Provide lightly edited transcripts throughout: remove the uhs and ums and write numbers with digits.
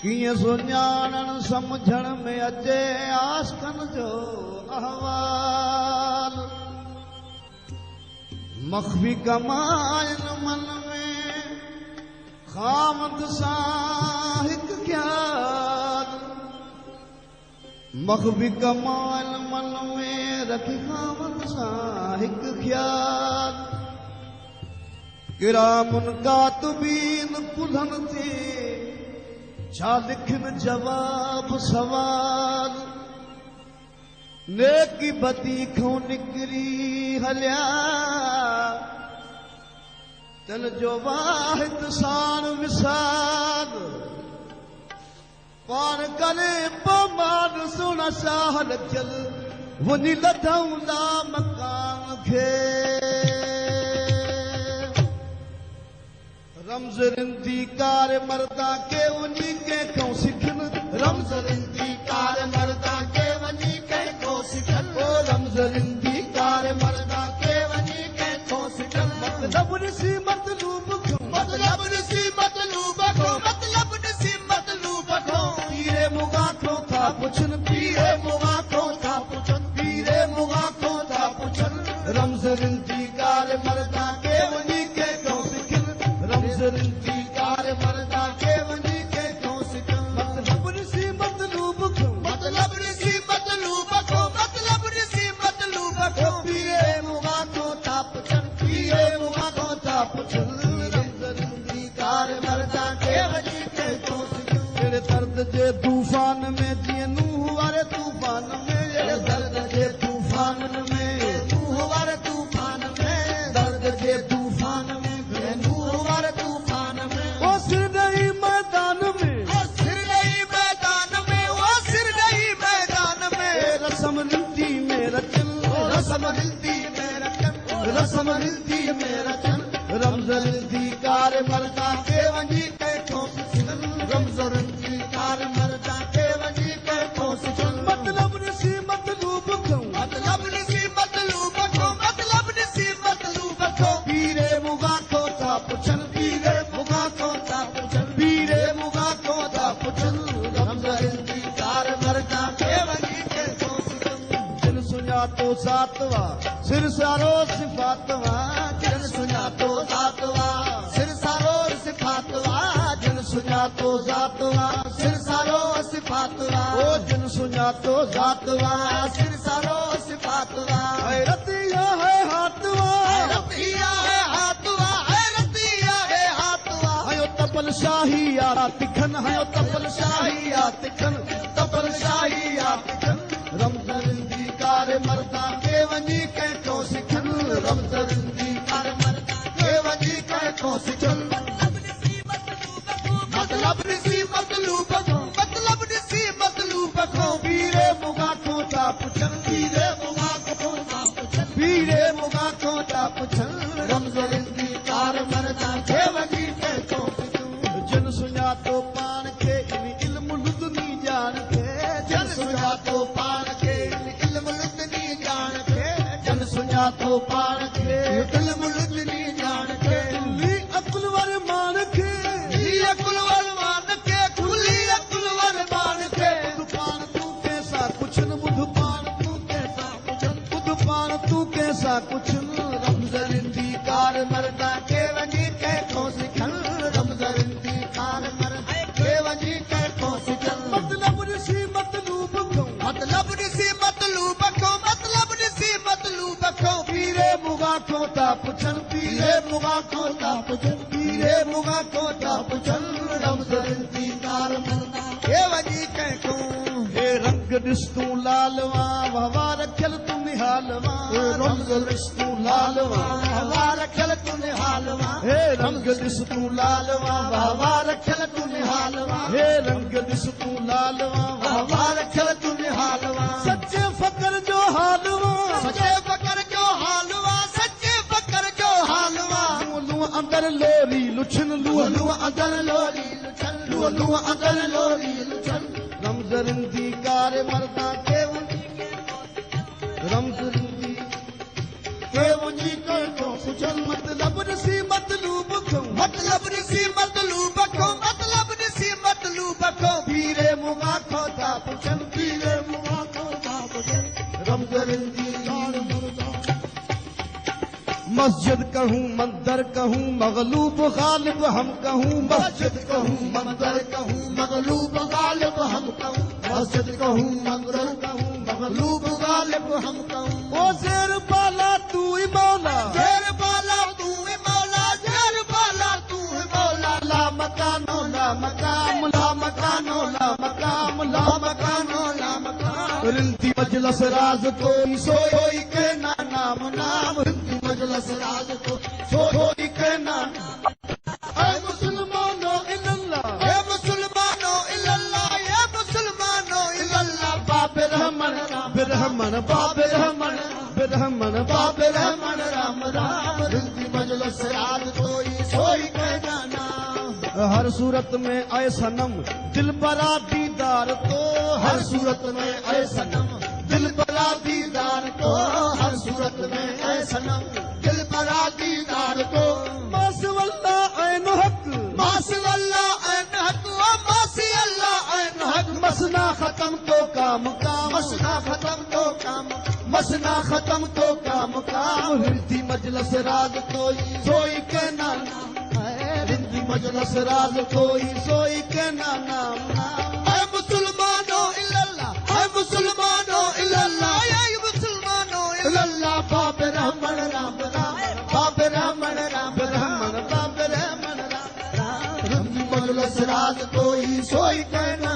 कीअं सुञाणण सम्झण में अचे आशिक़न जो अहवाल मख़फ़ी कमाइल मन में ख़ामद सां हिकु ख़्याल मख़फ़ी कमाइल मन में रखी ख़ामद सां हिकु ख़्याल किरामुन कातिबीन पुलहनि ते छा लिखनि जवाब सवाल नेकी बदी खां निकिरी हलिया दिल जो वाहिद साण विसाल पाण करे पमान सुण शाह लचल वञी लधऊं ला मकान खे रमज़ रिंदी कार मर्दा के वञी कंहिंखो सिखनि रमज़ रिंदी कार मर्दा के वञी कंहिंखो सिखनि ओ रमज़ रिंदी कार मर्दा के वञी कंहिंखो सिखनि मतलब ॾिसी मतलूब खो मतलब ॾिसी मतलूब खो मतलब ॾिसी मतलूब खो पीरे मुगा खो था पुछनि पीरे मुगा खो था पुछनि पीरे मुगा खो था पुछनि रमज़ रिंदी कार मर्दा के वञी कंहिंखो सिखनि रमज़ रिंदी कार मर्दा के वञी कंहिंखो सिखनि मतलब ॾिसी मतलूब खो मतलब ॾिसी मतलूब खो मतलब ॾिसी मतलूब खो पीरे मुगा खो था पुछनि पीरे मुगा खो था पुछनि रमज़ रिंदी कार मर्दा के वञी कंहिंखो सिखनि जहिड़े दर्द जे तूफ़ान में जीअं नूह वारे तूफ़ान में जहिड़े दर्द जे तूफ़ान में नूह वारे तूफ़ान में दर्द जे तूफ़ान में नूह वारे तूफ़ान में ओ सिर ॾेई मैदान में ओ सिर ॾेई मैदान में ओ सिर ॾेई मैदान में रसम रिंदी में रचन रसम रिंदी में रचन रसम रिंदी में रचन रमज़ रिंदी कार मर्दा के वञी कंहिंखो सिखनि रमज़ रिंदी कार मर्दा के वञी कंहिंखो सिखनि मतलब ॾिसी मतलूब खो मतलब ॾिसी मतलूब खो मतलब ॾिसी मतलूब खो पीरे मुगा खो था पुछनि पीरे मुगा खो था पुछनि पीरे मुगा खो था पुछनि रमज़ रिंदी कार मर्दा के वञी कंहिंखो सिखनि जिन सुञातो ज़ातवा सिर सारो सिफ़ातवा जिन सुञातो ज़ातवा सिर सारो सिफ़ातवा जिन सुञातो ज़ातवा सिर सारो सिफ़ातवा ओ जिन सुञातो ज़ातवा सिर सारो सिफ़ातवा हैरतिया है हाथवा हैरतिया है हाथवा हैरतिया है हाथवा हयो तपल शाही या तिखन हयो तपल शाही या तिखन तपल शाही या तिखन रमज़ रिंदी कार मर्दा के वञी कंहिंखो सिखनि रमज़ रिंदी कार मर्दा के वञी कंहिंखो सिखनि मतलब ॾिसी मतलूब खो मतलब ॾिसी मतलूब खो पीरे मुगा खो था पुछनि पीरे मुगा खो था पुछनि पीरे मुगा खो था पुछनि रमज़ रिंदी कार मर्दा के वञी कंहिंखो सिखनि जिन सुञातो पाण खे इन इल्म लुदनी ॼाण खे जिन सुञातो पाण खे इन इल्म लुदनी ॼाण खे जिन सुञातो पाण खे इल्म लुदनी ॼाण खे ली अकुल वारे मान खे ली अकुल वारे मान खे खुली अकुल वारे मान खे ॿुध पाण तूं कंहिंसां कुझु ॿुध पाण तूं कंहिंसां कुझु ॿुध पाण तूं कंहिंसां कुझु रमज़ रिंदी कार मर्दा के वञी कंहिंखो सिखनि रमज़ रिंदी कार मर्दा के वञी कंहिंखो सिखनि मतलब ॾिसी मतलूब खो मतलब ॾिसी मतलूब खो मतलब ॾिसी मतलूब खो पीरे मुगा खो था पुछनि पीरे मुगा खो था पुछनि पीरे मुगा खो था पुछनि रमज़ रिंदी कार मर्दा के वञी कंहिंखो हे रंग ॾिस तूं लालवा हवा रखियल तूं निहालवा रंग ॾिस तूं लालवा हवा रखियल तूं निहालवा हे रंग ॾिस तूं लालवा हवा रखियल तूं निहालवा हे रंग ॾिस तूं लालवा हवा रखियल तूं निहालवा सचे फ़क़्र जो हालवा सचे फ़क़्र जो हालवा सचे फ़क़्र जो हालवा लूअ अंदर लोरी लुछन लूअ अंदर लोरी लुछन लूअ अंदर लोरी लुछन रमज़ रिंदी कार मर्दा के वञी रमज़ रिंदी के वञी कंहिंखो पुछनि मतलब ॾिसी मतलूब खो मतलब ॾिसी मतलूब खो मतलब ॾिसी मतलूब खो पीरे मुगा खोता पुछन पीरे मुगा खोता पुछन रमज़ रिंदी कार मर्दा मस्जिद कहूँ मंदिर कहूँ मगलूब गालिब हम कहूँ मस्जिद कहूँ मंदिर कहूँ मगलूब गालिब हम कहूँ मस्जिद कहूँ मंदिर कहूँ मगलूब गालिब हम कहूँ ओ शेर बाला तू ही मौला शेर बाला तू ही मौला शेर बाला तू ही मौला ला मकानो ला मकाम ला मकानो ला मकाम ला मकानो ला मकाम रिंदी मजलस राज कोई सोई के ना नाम नाम रिंदी मजलस राज को सोई के ना ऐ मुसलमानो इल्लल्लाह ऐ मुसलमानो इल्लल्लाह ऐ मुसलमानो इल्लल्लाह बाबे रहमान बिरहमन बाबे रहमान बिरहमन बाबे रहमान राम राम रिंदी मजलस राज कोई सोई के ना हर सूरत में ऐ सनम दिल बरा दीदार तो हर सूरत में ऐ सनम दिल बरा दीदार को हर सूरत में ऐ सनम दिल बरा दीदार को मासवल्ला ऐन हक मासवल्ला ऐन हक ओ मासी अल्लाह ऐन हक मसना खत्म तो काम काम मसना खत्म तो काम मसना खत्म तो काम काम रिंदी मजलस राज कोई सोई के ना रिंदी मजलस राज कोई सोई के ना नाम ऐ मुसलमानो इल्लल्लाह ऐ मुसलमानो इल्लल्लाह ऐ मुसलमानो इल्लल्लाह बाबे रहमान राम राम बाबे रहमान राम रहमान बाबे रहमान राम रिंदी मजलस राज कोई सोई के ना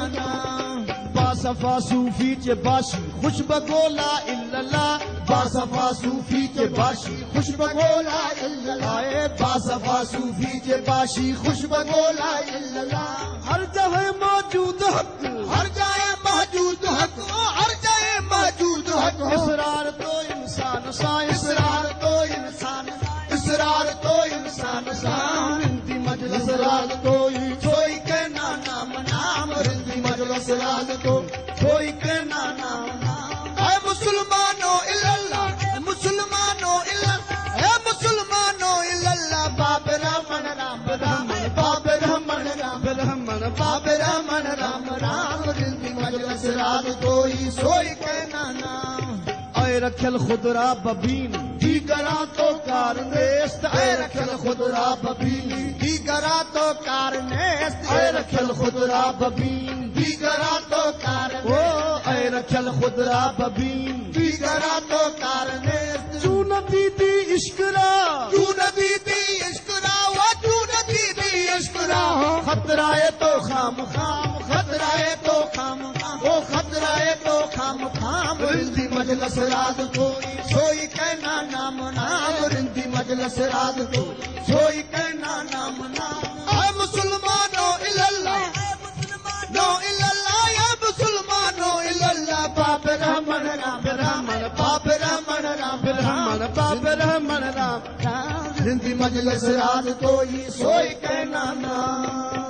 बासफा सूफी चे बाशी खुश बगोला इल्लल्लाह बासफा सूफी चे बाशी खुश बगोला इल्लल्लाह बासफा सूफी चे बाशी खुश बगोला इल्लल्लाह हर जगह मौजूद हक हर जगह मौजूद हक हर जगह मौजूद हक इसरार तो इंसान सा इसरार तो इंसान इसरार तो इंसान सा रिंदी मजलस राज कोई कोई के ना नाम नाम रिंदी मजलस राज को कोई के ना नाम ऐ मुसलमानो इल्लल्लाह मुसलमानो इल्लल्लाह ऐ मुसलमानो इल्लल्लाह बाबे रहमान राम राम बाबे रहमान राम रहमान बाबे रहमान राम राम रिंदी मजलस राज कोई सोई के ना नाम ऐ रखल खुदरा बबीन दीगरा तो कारनेस्त ऐ रखल खुदरा बबीन दीगरा तो कारनेस्त ऐ रखल खुदरा बबीन दीगरा तो कार ओ ऐ रखल खुदरा बबीन दीगरा तो कारनेस्त चून दीदी इश्करा चून दीदी इश्करा वो चून दीदी इश्करा खतराए तो खाम खाम खतराए तो खाम खाम ओ खतराए तो खाम खाम रिंदी मजलस राज कोई सोई के ना नाम नाम रिंदी मजलस राज को सोई के ना नाम नाम ऐ मुसलमानो इल्लल्लाह नो इल्लल्लाह या मुसलमानो इल्लल्लाह बाबे रहमान राम रहमान बाबे रहमान राम रहमान बाबे रहमान राम रिंदी मजलस राज कोई सोई के ना नाम